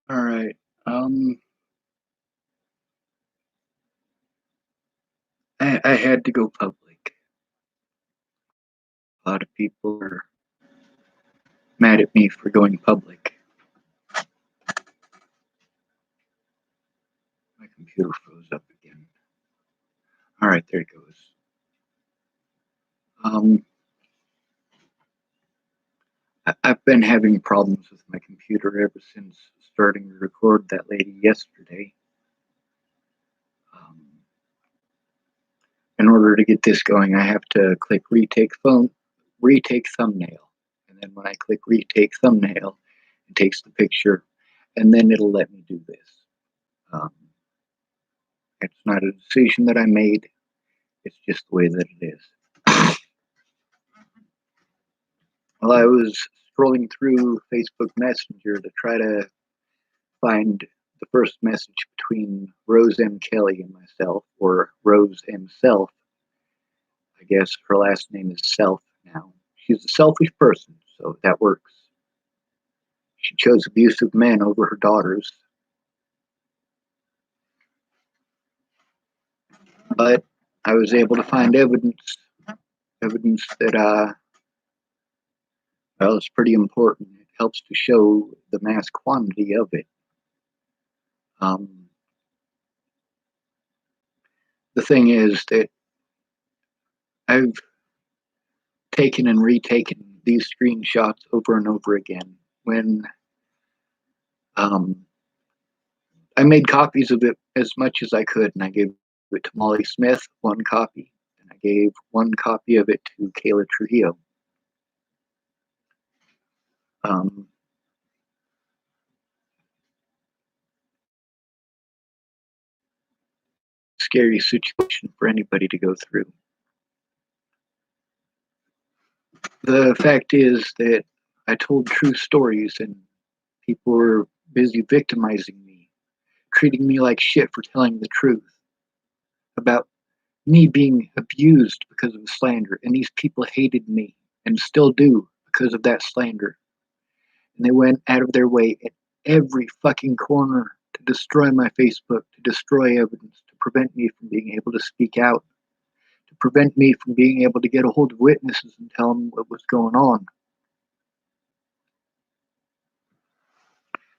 All right. Um, I had to go public. A lot of people are mad at me for going public. My computer froze up again. All right, there it goes. Um, I've been having problems with my computer ever since starting to record that lady yesterday. Um, in order to get this going, I have to click retake thumbnail, and then when I click retake thumbnail, it takes the picture, and then it'll let me do this. Um, it's not a decision that I made. It's just the way that it is. Well, I was scrolling through Facebook Messenger to try to find the first message between Rose M. Kelly and myself, or Rose M. Self. I guess her last name is Self now. She's a selfish person, so that works. She chose abusive men over her daughters, but I was able to find evidence that well, it's pretty important. It helps to show the mass quantity of it. Um, the thing is that I've taken and retaken these screenshots over and over again. When um, I made copies of it as much as I could, and I gave it to Molly Smith, one copy, and I gave one copy of it to Kayla Trujillo. Um, Scary situation for anybody to go through. The fact is that I told true stories, and people were busy victimizing me, treating me like shit for telling the truth about me being abused because of slander. And these people hated me and still do because of that slander. And they went out of their way at every fucking corner to destroy my Facebook, to destroy evidence, to prevent me from being able to speak out, to prevent me from being able to get a hold of witnesses and tell them what was going on.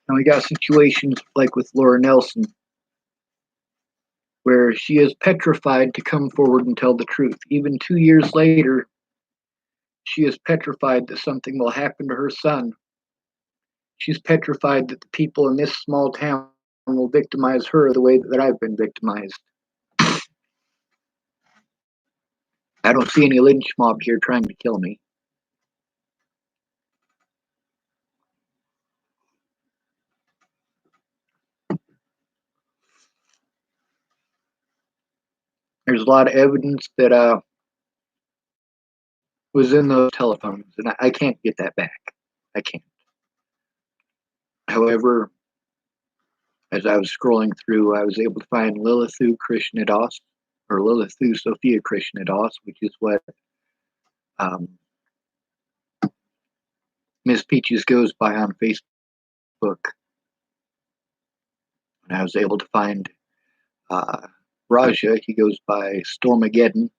Now we got situations like with Laura Nelson, where she is petrified to come forward and tell the truth. Even 2 years later, she is petrified that something will happen to her son. She's petrified that the people in this small town will victimize her the way that I've been victimized. I don't see any lynch mob here trying to kill me. There's a lot of evidence that was in those telephones, and I can't get that back. I can't. However, as I was scrolling through, I was able to find Lilithu Krishnadas, or Lilithu Sophia Krishnadas, which is what um, Miss Peaches goes by on Facebook. And I was able to find Raja. He goes by Stormageddon,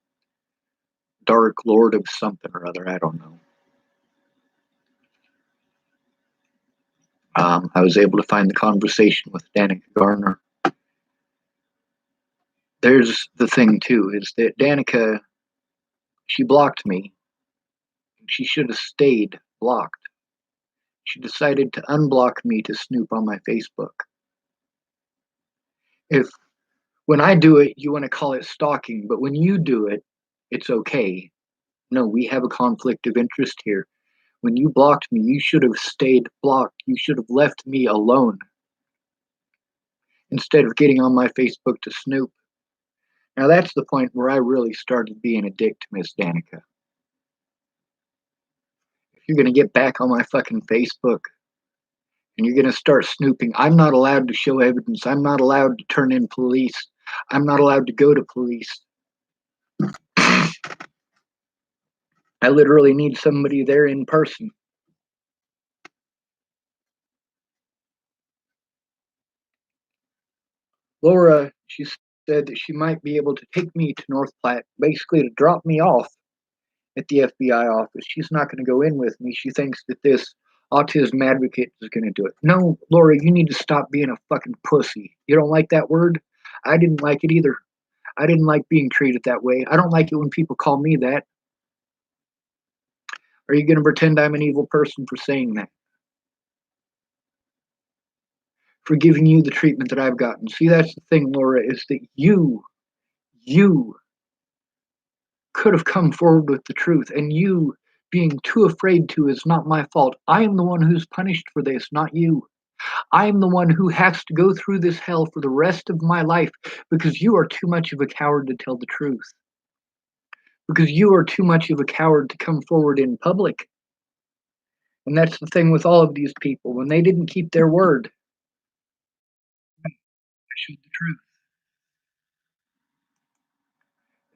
Dark Lord of something or other. I don't know. I was able to find the conversation with Danica Garner. There's the thing too, is that Danica, she blocked me. She should have stayed blocked. She decided to unblock me to snoop on my Facebook. If when I do it, you want to call it stalking, but when you do it, it's okay. No, we have a conflict of interest here. When you blocked me, you should have stayed blocked. You should have left me alone instead of getting on my Facebook to snoop. Now that's the point where I really started being a dick to Miss Danica. If you're gonna get back on my fucking Facebook and you're gonna start snooping, I'm not allowed to show evidence. I'm not allowed to turn in police. I'm not allowed to go to police. I literally need somebody there in person. Laura, she said that she might be able to take me to North Platte, basically to drop me off at the FBI office. She's not going to go in with me. She thinks that this autism advocate is going to do it. No, Laura, you need to stop being a fucking pussy. You don't like that word? I didn't like it either. I didn't like being treated that way. I don't like it when people call me that. Are you going to pretend I'm an evil person for saying that? For giving you the treatment that I've gotten? See, that's the thing, Laura, is that you could have come forward with the truth, and you being too afraid to is not my fault. I am the one who's punished for this, not you. I am the one who has to go through this hell for the rest of my life because you are too much of a coward to tell the truth. Because you are too much of a coward to come forward in public. And that's the thing with all of these people. When they didn't keep their word, I showed the truth.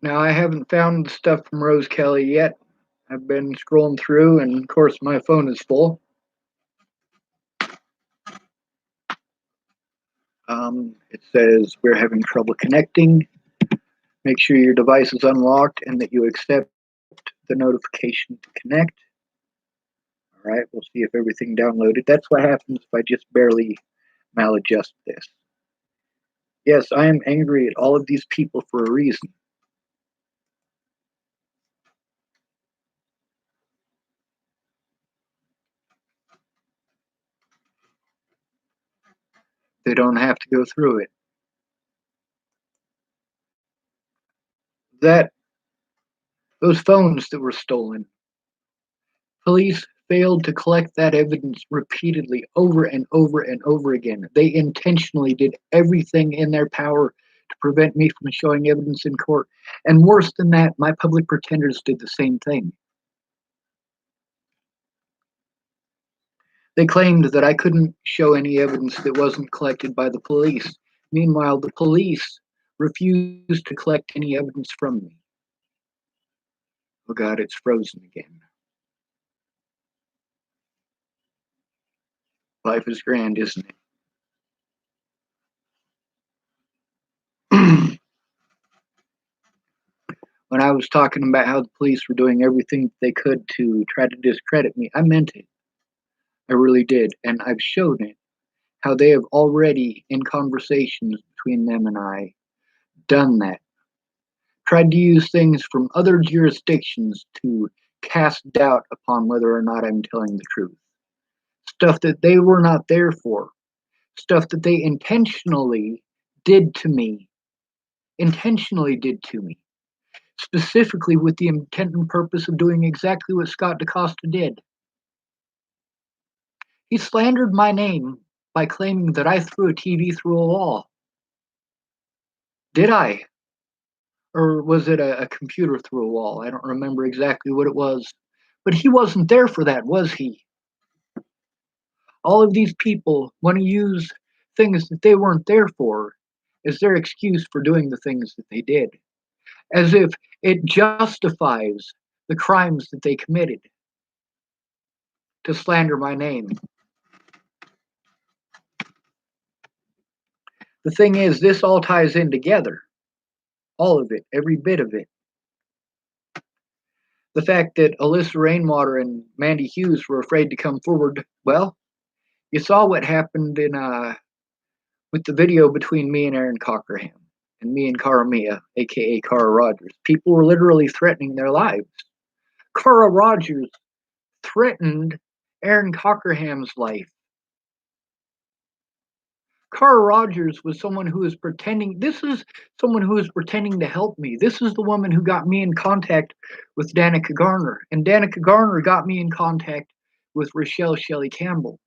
Now, I haven't found the stuff from Rose Kelly yet. I've been scrolling through, and of course, my phone is full. It says we're having trouble connecting. Make sure your device is unlocked and that you accept the notification to connect. All right, we'll see if everything downloaded. That's what happens if I just barely maladjust this. Yes, I am angry at all of these people for a reason. They don't have to go through it. Those phones that were stolen, police failed to collect that evidence repeatedly over and over and over again. They intentionally did everything in their power to prevent me from showing evidence in court. And worse than that, my public pretenders did the same thing. They claimed that I couldn't show any evidence that wasn't collected by the police. Meanwhile, the police refused to collect any evidence from me. Oh God, it's frozen again. Life is grand, isn't it? When I was talking about how the police were doing everything they could to try to discredit me, I meant it. I really did. And I've shown it. How they have already, in conversations between them and I, done that. Tried to use things from other jurisdictions to cast doubt upon whether or not I'm telling the truth. Stuff that they were not there for. Stuff that they intentionally did to me. Intentionally did to me. Specifically with the intent and purpose of doing exactly what Scott DaCosta did. He slandered my name by claiming that I threw a TV through a wall. Did I? Or was it a computer through a wall? I don't remember exactly what it was. But he wasn't there for that, was he? All of these people want to use things that they weren't there for as their excuse for doing the things that they did, as if it justifies the crimes that they committed to slander my name. The thing is, this all ties in together. All of it, every bit of it. The fact that Alyssa Rainwater and Mandy Hughes were afraid to come forward, well, you saw what happened in with the video between me and Aaron Cockerham and me and Cara Mia, aka Cara Rogers. People were literally threatening their lives. Cara Rogers threatened Aaron Cockerham's life. Cara Rogers was someone who was pretending. This is someone who was pretending to help me. This is the woman who got me in contact with Danica Garner, and Danica Garner got me in contact with Rochelle Shelley Campbell.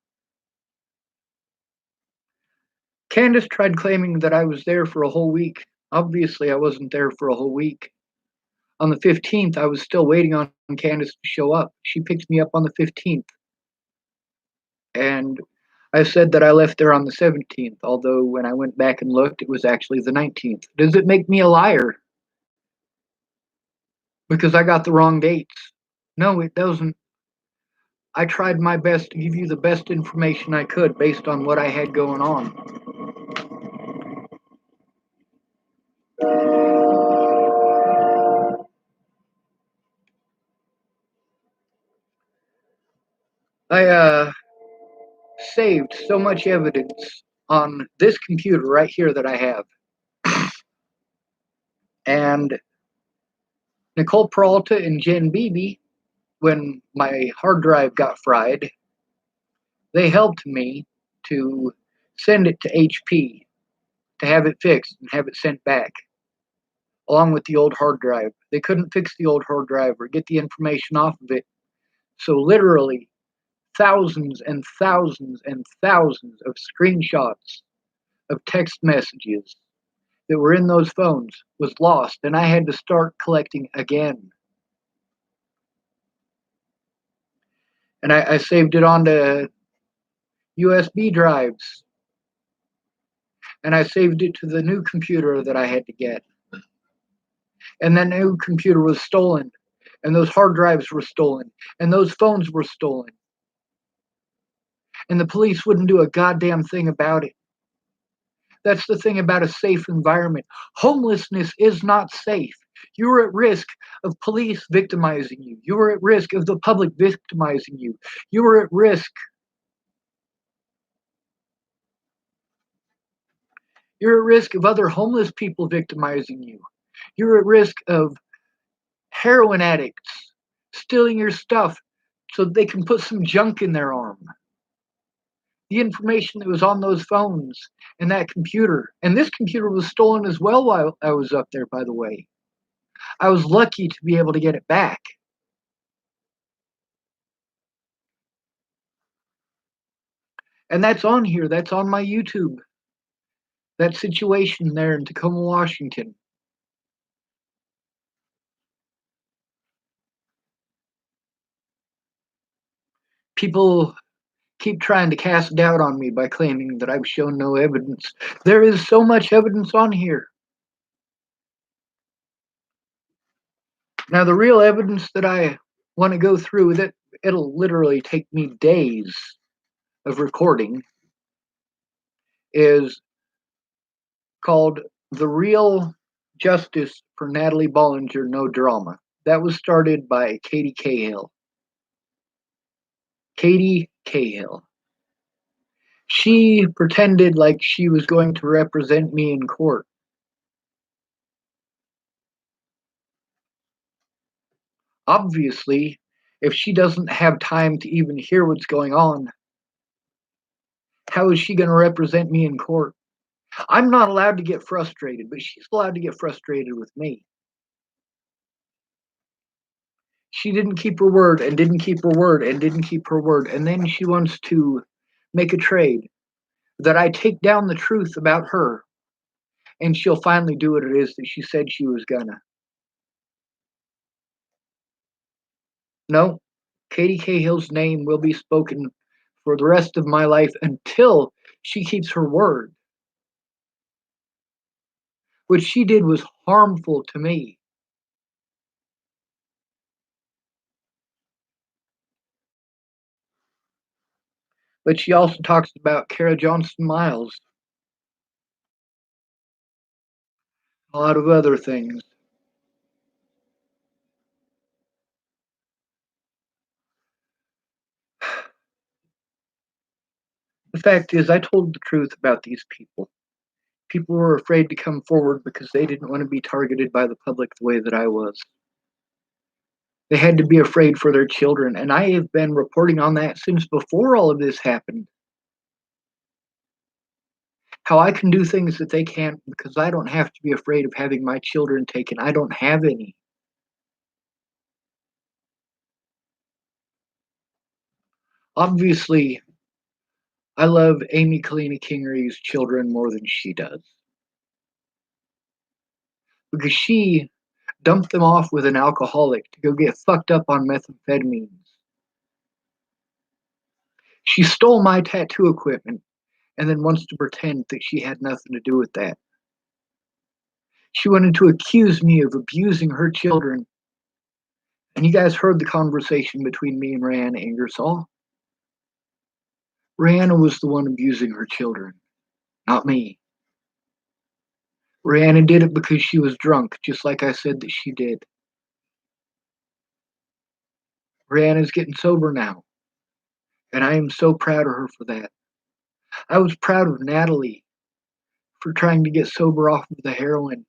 Candace tried claiming that I was there for a whole week. Obviously, I wasn't there for a whole week. On the 15th, I was still waiting on Candace to show up. She picked me up on the 15th. And I said that I left there on the 17th, although when I went back and looked, it was actually the 19th. Does it make me a liar? Because I got the wrong dates. No, it doesn't. I tried my best to give you the best information I could based on what I had going on. I saved so much evidence on this computer right here that I have. And Nicole Peralta and Jen Beebe, when my hard drive got fried, they helped me to send it to HP to have it fixed and have it sent back, along with the old hard drive. They couldn't fix the old hard drive or get the information off of it. So, literally, thousands and thousands and thousands of screenshots of text messages that were in those phones was lost, and I had to start collecting again. And I saved it onto USB drives, and I saved it to the new computer that I had to get. And that new computer was stolen, and those hard drives were stolen, and those phones were stolen. And the police wouldn't do a goddamn thing about it. That's the thing about a safe environment. Homelessness is not safe. You're at risk of police victimizing you. You're at risk of the public victimizing you. You're at risk. You're at risk of other homeless people victimizing you. You're at risk of heroin addicts stealing your stuff so they can put some junk in their arm. The information that was on those phones and that computer, and this computer was stolen as well while I was up there, by the way. I was lucky to be able to get it back. And that's on here. That's on my YouTube. That situation there in Tacoma, Washington. People keep trying to cast doubt on me by claiming that I've shown no evidence. There is so much evidence on here. Now, the real evidence that I want to go through, that it'll literally take me days of recording, is called The Real Justice for Natalie Bollinger, No Drama. That was started by Katie Cahill. Katie Cahill. She pretended like she was going to represent me in court. Obviously, if she doesn't have time to even hear what's going on, how is she going to represent me in court? I'm not allowed to get frustrated, but she's allowed to get frustrated with me. She didn't keep her word and didn't keep her word and didn't keep her word. And then she wants to make a trade that I take down the truth about her and she'll finally do what it is that she said she was gonna. No, Katie Cahill's name will be spoken for the rest of my life until she keeps her word. What she did was harmful to me. But she also talks about Kara Johnson Miles, a lot of other things. The fact is, I told the truth about these people. People were afraid to come forward because they didn't want to be targeted by the public the way that I was. They had to be afraid for their children, and I have been reporting on that since before all of this happened. How I can do things that they can't because I don't have to be afraid of having my children taken. I don't have any. Obviously, I love Amy Kalina Kingery's children more than she does because she dumped them off with an alcoholic to go get fucked up on methamphetamines. She stole my tattoo equipment and then wants to pretend that she had nothing to do with that. She wanted to accuse me of abusing her children. And you guys heard the conversation between me and Rihanna Ingersoll. Rihanna was the one abusing her children, not me. Rihanna did it because she was drunk, just like I said that she did. Rihanna's getting sober now. And I am so proud of her for that. I was proud of Natalie for trying to get sober off of the heroin.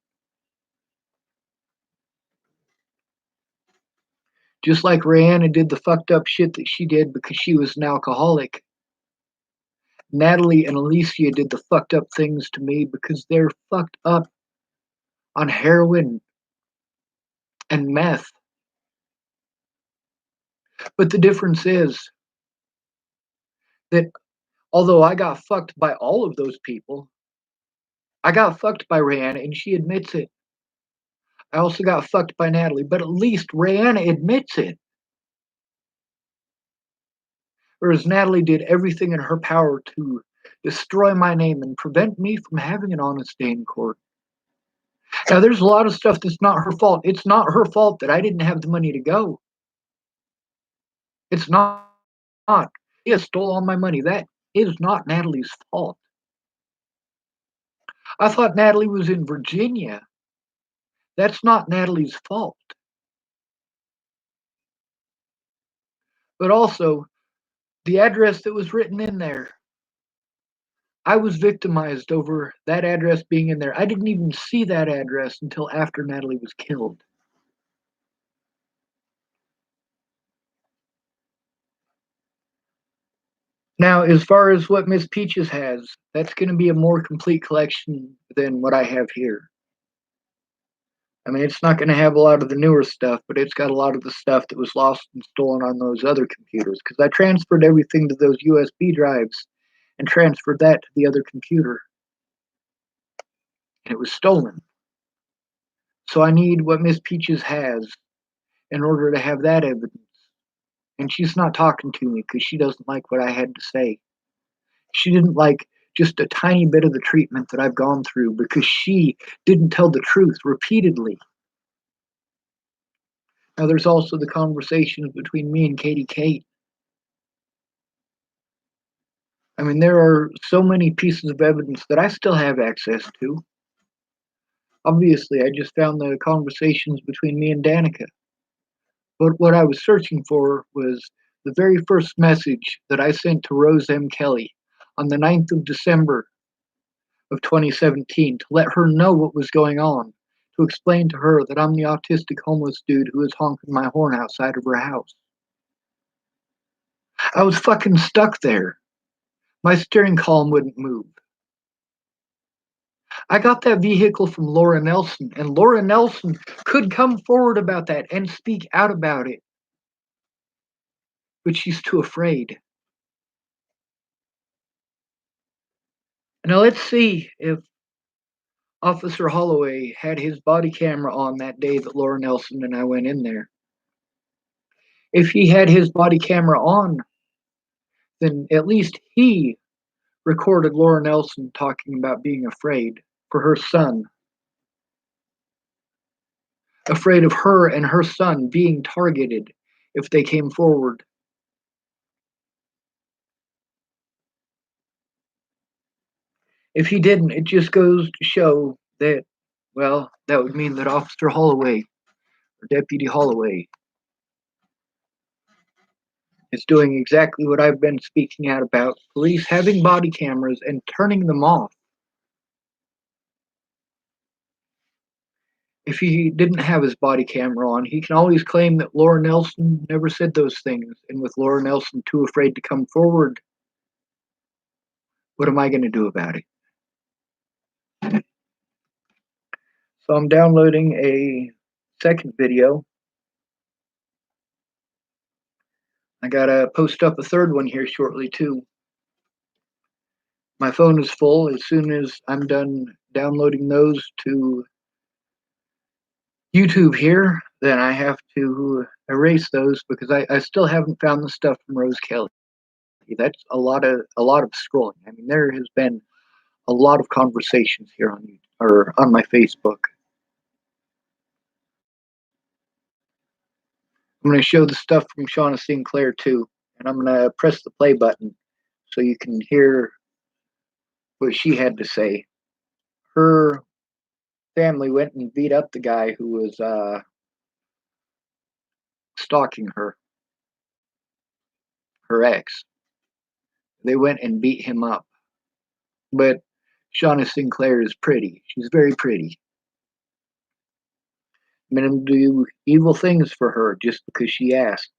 Just like Rihanna did the fucked up shit that she did because she was an alcoholic, Natalie and Alicia did the fucked up things to me because they're fucked up on heroin and meth. But the difference is that although I got fucked by all of those people, I got fucked by Rihanna and she admits it. I also got fucked by Natalie, but at least Rihanna admits it. Whereas Natalie did everything in her power to destroy my name and prevent me from having an honest day in court. Now, there's a lot of stuff that's not her fault. It's not her fault that I didn't have the money to go. It's not. She stole all my money. That is not Natalie's fault. I thought Natalie was in Virginia. That's not Natalie's fault. But also, the address that was written in there, I was victimized over that address being in there. I didn't even see that address until after Natalie was killed. Now, as far as what Miss Peaches has, that's going to be a more complete collection than what I have here. I mean, it's not going to have a lot of the newer stuff, but it's got a lot of the stuff that was lost and stolen on those other computers because I transferred everything to those USB drives and transferred that to the other computer, and it was stolen. So I need what Miss Peaches has in order to have that evidence. And she's not talking to me because she doesn't like what I had to say. She didn't like just a tiny bit of the treatment that I've gone through because she didn't tell the truth repeatedly. Now, there's also the conversations between me and Katie Kate. I mean, there are so many pieces of evidence that I still have access to. Obviously, I just found the conversations between me and Danica. But what I was searching for was the very first message that I sent to Rose M. Kelly on the 9th of December of 2017 to let her know what was going on, to explain to her that I'm the autistic homeless dude who is honking my horn outside of her house. I was fucking stuck there. My steering column wouldn't move. I got that vehicle from Laura Nelson, and Laura Nelson could come forward about that and speak out about it, but she's too afraid. Now let's see if Officer Holloway had his body camera on that day that Laura Nelson and I went in there. If he had his body camera on, then at least he recorded Laura Nelson talking about being afraid for her son, afraid of her and her son being targeted if they came forward. If he didn't, it just goes to show that, well, that would mean that Officer Holloway or Deputy Holloway is doing exactly what I've been speaking out about, police having body cameras and turning them off. If he didn't have his body camera on, he can always claim that Laura Nelson never said those things. And with Laura Nelson too afraid to come forward, what am I going to do about it? So I'm downloading a second video. I got to post up a third one here shortly too. My phone is full. As soon as I'm done downloading those to YouTube here, then I have to erase those because I still haven't found the stuff from Rose Kelly. That's a lot of scrolling. I mean, there has been a lot of conversations here on or on my Facebook. I'm going to show the stuff from Shauna Sinclair too, and I'm going to press the play button so you can hear what she had to say. Her family went and beat up the guy who was stalking her ex. They went and beat him up. But Shauna Sinclair is pretty. She's very pretty. Made him do evil things for her just because she asked.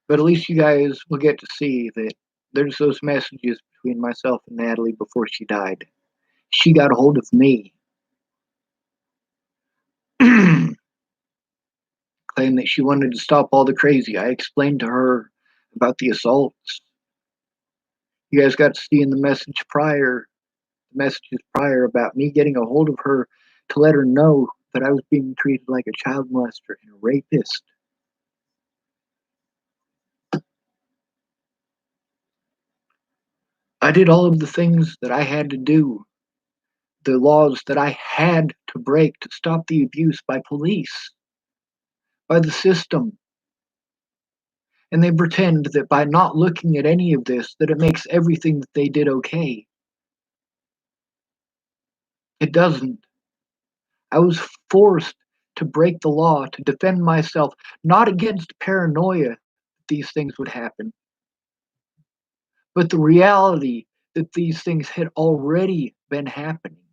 But at least you guys will get to see that there's those messages between myself and Natalie before she died. She got a hold of me, claimed that she wanted to stop all the crazy. I explained to her about the assaults. You guys got to see in the messages prior about me getting a hold of her to let her know that I was being treated like a child molester and a rapist. I did all of the things that I had to do, the laws that I had to break to stop the abuse by police, by the system. And they pretend that by not looking at any of this, that it makes everything that they did okay. It doesn't. I was forced to break the law to defend myself, not against paranoia that these things would happen, but the reality that these things had already been happening.